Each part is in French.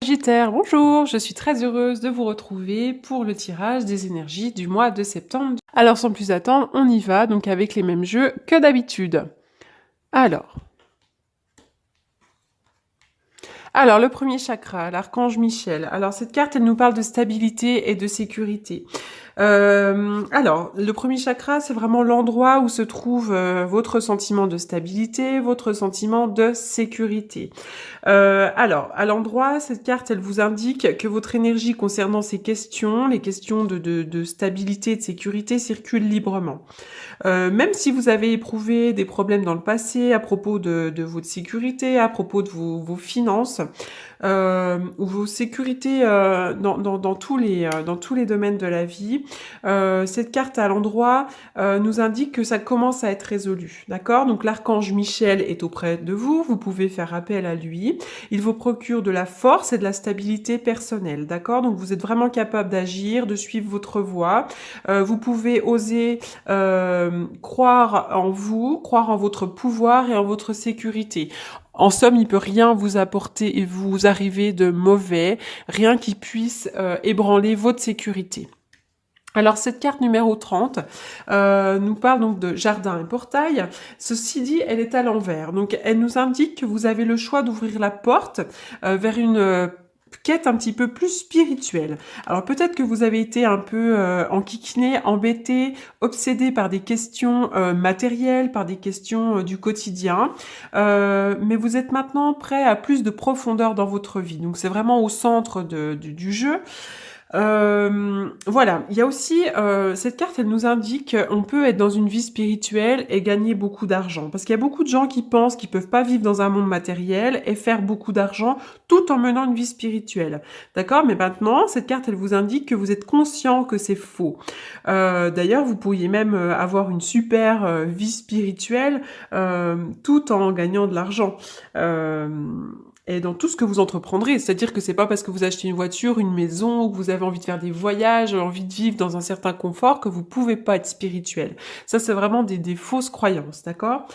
Sagittaire, bonjour, je suis très heureuse de vous retrouver pour le tirage des énergies du mois de septembre. Alors sans plus attendre, on y va donc avec les mêmes jeux que d'habitude. Alors, le premier chakra, l'archange Michel. Alors, cette carte, elle nous parle de stabilité et de sécurité. Alors, le premier chakra, c'est vraiment l'endroit où se trouve votre sentiment de stabilité, votre sentiment de sécurité. Alors, à l'endroit, cette carte, elle vous indique que votre énergie concernant ces questions, les questions de stabilité et de sécurité, circulent librement. Même si vous avez éprouvé des problèmes dans le passé à propos de votre sécurité, à propos de vos finances, ou vos sécurités dans tous les domaines de la vie, cette carte à l'endroit nous indique que ça commence à être résolu. D'accord? Donc l'archange Michel est auprès de vous, vous pouvez faire appel à lui. Il vous procure de la force et de la stabilité personnelle. D'accord? Donc vous êtes vraiment capable d'agir, de suivre votre voie. Vous pouvez oser croire en vous, croire en votre pouvoir et en votre sécurité. En somme, il peut rien vous apporter et vous arriver de mauvais, rien qui puisse ébranler votre sécurité. Alors cette carte numéro 30 nous parle donc de jardin et portail. Ceci dit, elle est à l'envers. Donc elle nous indique que vous avez le choix d'ouvrir la porte vers une quête un petit peu plus spirituelle. Alors peut-être que vous avez été un peu enquiquiné, embêté, obsédé par des questions matérielles, par des questions du quotidien, mais vous êtes maintenant prêt à plus de profondeur dans votre vie. Donc c'est vraiment au centre du jeu. Voilà, il y a aussi cette carte, elle nous indique qu'on peut être dans une vie spirituelle et gagner beaucoup d'argent. Parce qu'il y a beaucoup de gens qui pensent qu'ils peuvent pas vivre dans un monde matériel et faire beaucoup d'argent tout en menant une vie spirituelle. D'accord? Mais maintenant, cette carte, elle vous indique que vous êtes conscient que c'est faux. D'ailleurs, vous pourriez même avoir une super vie spirituelle tout en gagnant de l'argent. Et dans tout ce que vous entreprendrez. C'est-à-dire que c'est pas parce que vous achetez une voiture, une maison, ou que vous avez envie de faire des voyages, envie de vivre dans un certain confort, que vous pouvez pas être spirituel. Ça, c'est vraiment des fausses croyances, d'accord?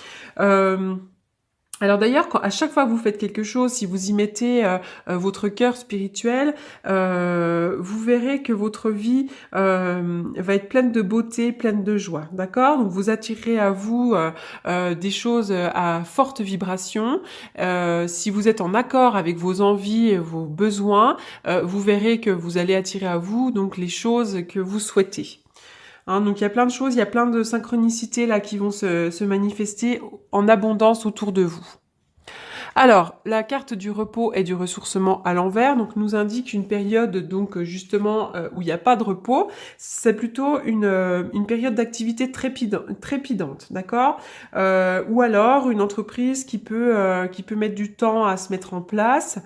Alors d'ailleurs, à chaque fois que vous faites quelque chose, si vous y mettez votre cœur spirituel, vous verrez que votre vie va être pleine de beauté, pleine de joie, d'accord? Donc vous attirerez à vous des choses à forte vibration. Si vous êtes en accord avec vos envies et vos besoins, vous verrez que vous allez attirer à vous donc les choses que vous souhaitez. Hein, donc il y a plein de choses, il y a plein de synchronicités là qui vont se manifester en abondance autour de vous. Alors, la carte du repos et du ressourcement à l'envers, donc nous indique une période donc justement où il n'y a pas de repos. C'est plutôt une période d'activité trépidante, d'accord? Ou alors une entreprise qui peut mettre du temps à se mettre en place.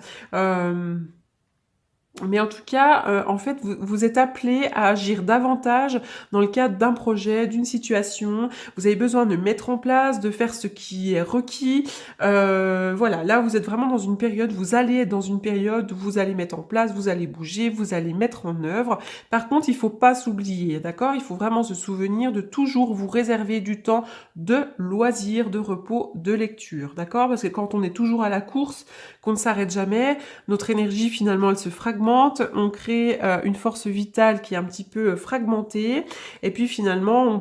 Mais en tout cas, en fait, vous êtes appelé à agir davantage dans le cadre d'un projet, d'une situation. Vous avez besoin de mettre en place, de faire ce qui est requis. Voilà, là, vous êtes vraiment dans une période, vous allez être dans une période où vous allez mettre en place, vous allez bouger, vous allez mettre en œuvre. Par contre, il faut pas s'oublier, d'accord? Il faut vraiment se souvenir de toujours vous réserver du temps de loisirs, de repos, de lecture, d'accord? Parce que quand on est toujours à la course, qu'on ne s'arrête jamais, notre énergie, finalement, elle se fragmente, on crée une force vitale qui est un petit peu fragmentée, et puis finalement,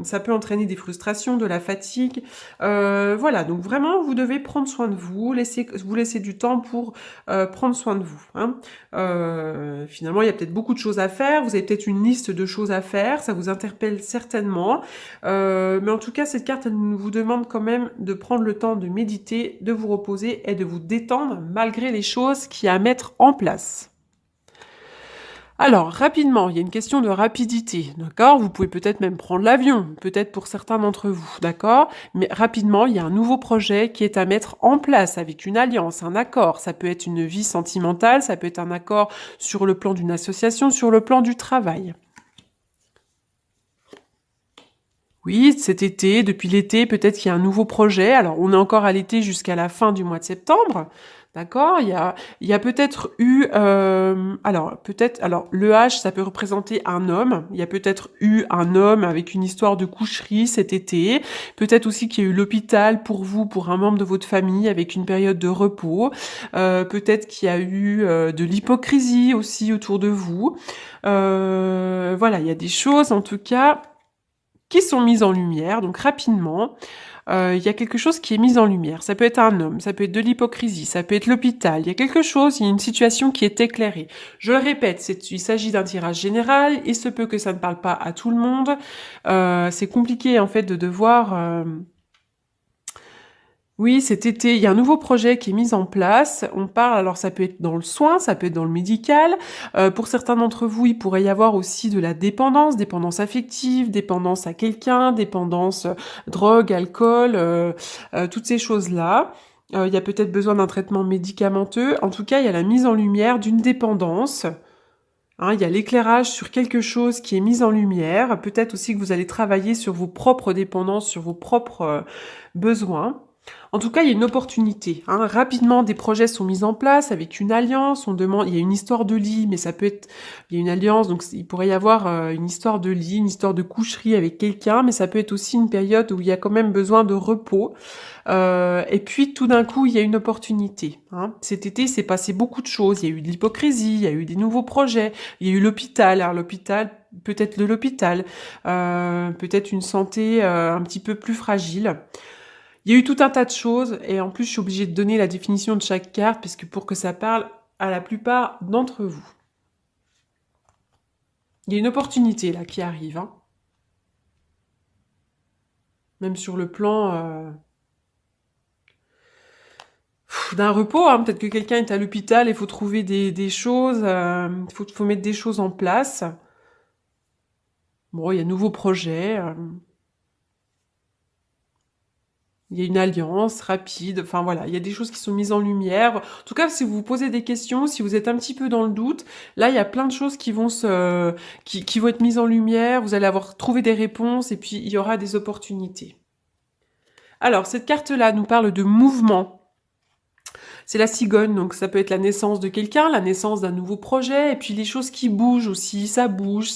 ça peut entraîner des frustrations, de la fatigue. Voilà, donc vraiment, vous devez prendre soin de vous, vous laisser du temps pour prendre soin de vous. Hein. Finalement, il y a peut-être beaucoup de choses à faire, vous avez peut-être une liste de choses à faire, ça vous interpelle certainement, mais en tout cas, cette carte, elle vous demande quand même de prendre le temps de méditer, de vous reposer et de vous détendre malgré les choses qu'il y a à mettre en place. Alors, rapidement, il y a une question de rapidité, d'accord? Vous pouvez peut-être même prendre l'avion, peut-être pour certains d'entre vous, d'accord? Mais rapidement, il y a un nouveau projet qui est à mettre en place avec une alliance, un accord. Ça peut être une vie sentimentale, ça peut être un accord sur le plan d'une association, sur le plan du travail. Oui, cet été, depuis l'été, peut-être qu'il y a un nouveau projet. Alors, on est encore à l'été jusqu'à la fin du mois de septembre. D'accord? Il y a peut-être eu, alors le H, ça peut représenter un homme. Il y a peut-être eu un homme avec une histoire de coucherie cet été. Peut-être aussi qu'il y a eu l'hôpital pour vous, pour un membre de votre famille, avec une période de repos. Peut-être qu'il y a eu de l'hypocrisie aussi autour de vous. Voilà, il y a des choses en tout cas qui sont mises en lumière, donc rapidement. Il y a quelque chose qui est mis en lumière. Ça peut être un homme, ça peut être de l'hypocrisie, ça peut être l'hôpital. Il y a quelque chose, il y a une situation qui est éclairée. Je le répète, il s'agit d'un tirage général. Il se peut que ça ne parle pas à tout le monde. C'est compliqué en fait de devoir... Oui, cet été, il y a un nouveau projet qui est mis en place. On parle, alors ça peut être dans le soin, ça peut être dans le médical. Pour certains d'entre vous, il pourrait y avoir aussi de la dépendance, dépendance affective, dépendance à quelqu'un, dépendance drogue, alcool, toutes ces choses-là. Il y a peut-être besoin d'un traitement médicamenteux. En tout cas, il y a la mise en lumière d'une dépendance. Hein, il y a l'éclairage sur quelque chose qui est mis en lumière. Peut-être aussi que vous allez travailler sur vos propres dépendances, sur vos propres besoins. En tout cas, il y a une opportunité. Hein. Rapidement, des projets sont mis en place avec une alliance. On demande, il y a une histoire de lit, mais ça peut être, il y a une alliance, donc il pourrait y avoir une histoire de lit, une histoire de coucherie avec quelqu'un, mais ça peut être aussi une période où il y a quand même besoin de repos. Et puis, tout d'un coup, il y a une opportunité. Hein. Cet été, il s'est passé beaucoup de choses. Il y a eu de l'hypocrisie, il y a eu des nouveaux projets, il y a eu l'hôpital. Alors l'hôpital, peut-être de l'hôpital, peut-être une santé un petit peu plus fragile. Il y a eu tout un tas de choses, et en plus, je suis obligée de donner la définition de chaque carte, parce que pour que ça parle à la plupart d'entre vous. Il y a une opportunité, là, qui arrive. Hein. Même sur le plan d'un repos, hein. Peut-être que quelqu'un est à l'hôpital, il faut trouver des choses, faut mettre des choses en place. Bon, il y a de nouveaux projets. Il y a une alliance rapide, enfin voilà, il y a des choses qui sont mises en lumière. En tout cas, si vous vous posez des questions, si vous êtes un petit peu dans le doute, là, il y a plein de choses qui vont qui vont être mises en lumière. Vous allez avoir trouvé des réponses et puis il y aura des opportunités. Alors, cette carte-là nous parle de mouvement. C'est la cigogne, donc ça peut être la naissance de quelqu'un, la naissance d'un nouveau projet, et puis les choses qui bougent aussi, ça bouge,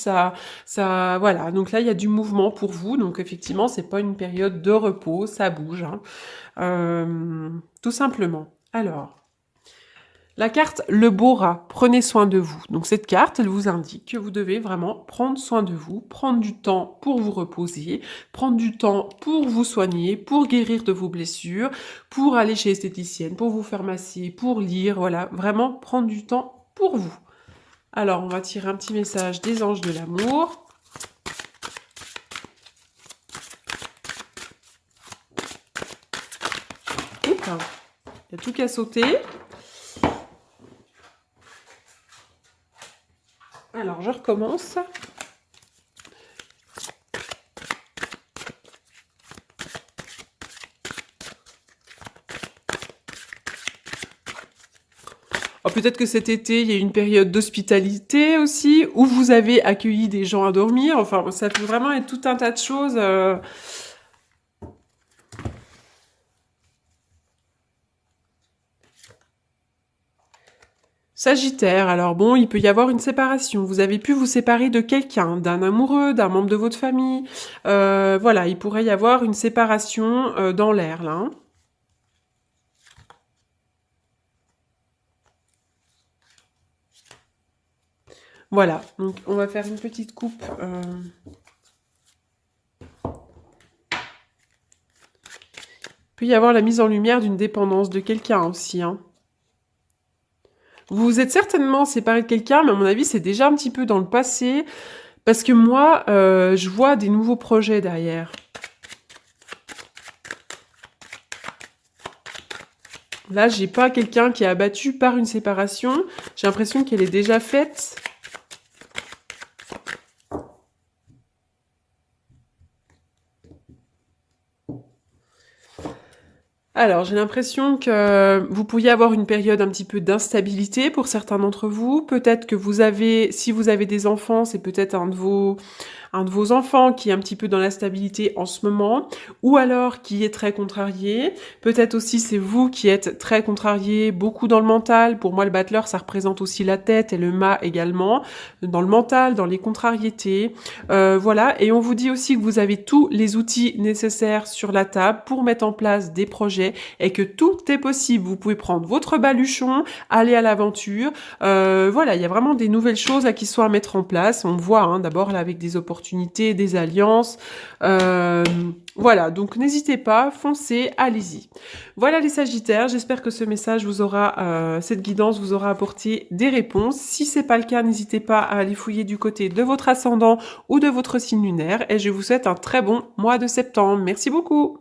voilà. Donc là, il y a du mouvement pour vous, donc effectivement, c'est pas une période de repos, ça bouge, hein. Tout simplement. Alors, la carte Le Beau Rat, prenez soin de vous. Donc cette carte, elle vous indique que vous devez vraiment prendre soin de vous, prendre du temps pour vous reposer, prendre du temps pour vous soigner, pour guérir de vos blessures, pour aller chez l'esthéticienne, pour vous faire masser, pour lire, voilà, vraiment prendre du temps pour vous. Alors, on va tirer un petit message des anges de l'amour. Oups, il y a tout qu'à sauter. Alors, je recommence. Oh, peut-être que cet été, il y a une période d'hospitalité aussi, où vous avez accueilli des gens à dormir. Enfin, ça peut vraiment être tout un tas de choses. Sagittaire, alors bon, il peut y avoir une séparation. Vous avez pu vous séparer de quelqu'un, d'un amoureux, d'un membre de votre famille. Voilà, il pourrait y avoir une séparation dans l'air, là. Hein. Voilà, donc on va faire une petite coupe. Il peut y avoir la mise en lumière d'une dépendance de quelqu'un aussi. Hein. Vous vous êtes certainement séparé de quelqu'un, mais à mon avis, c'est déjà un petit peu dans le passé. Parce que moi, je vois des nouveaux projets derrière. Là, j'ai pas quelqu'un qui est abattu par une séparation. J'ai l'impression qu'elle est déjà faite. Alors, j'ai l'impression que vous pourriez avoir une période un petit peu d'instabilité pour certains d'entre vous. Peut-être que vous avez, si vous avez des enfants, c'est peut-être un de vos enfants qui est un petit peu dans la stabilité en ce moment, ou alors qui est très contrarié. Peut-être aussi c'est vous qui êtes très contrarié, beaucoup dans le mental. Pour moi, le battleur, ça représente aussi la tête et le mât également, dans le mental, dans les contrariétés. Voilà, et on vous dit aussi que vous avez tous les outils nécessaires sur la table pour mettre en place des projets et que tout est possible. Vous pouvez prendre votre baluchon, aller à l'aventure. Voilà, il y a vraiment des nouvelles choses à qui sont à mettre en place. On voit d'abord là avec des opportunités, des alliances. Voilà, donc n'hésitez pas, foncez, allez-y. Voilà les Sagittaires, j'espère que ce message vous aura, cette guidance vous aura apporté des réponses. Si c'est pas le cas, n'hésitez pas à aller fouiller du côté de votre ascendant ou de votre signe lunaire et je vous souhaite un très bon mois de septembre. Merci beaucoup.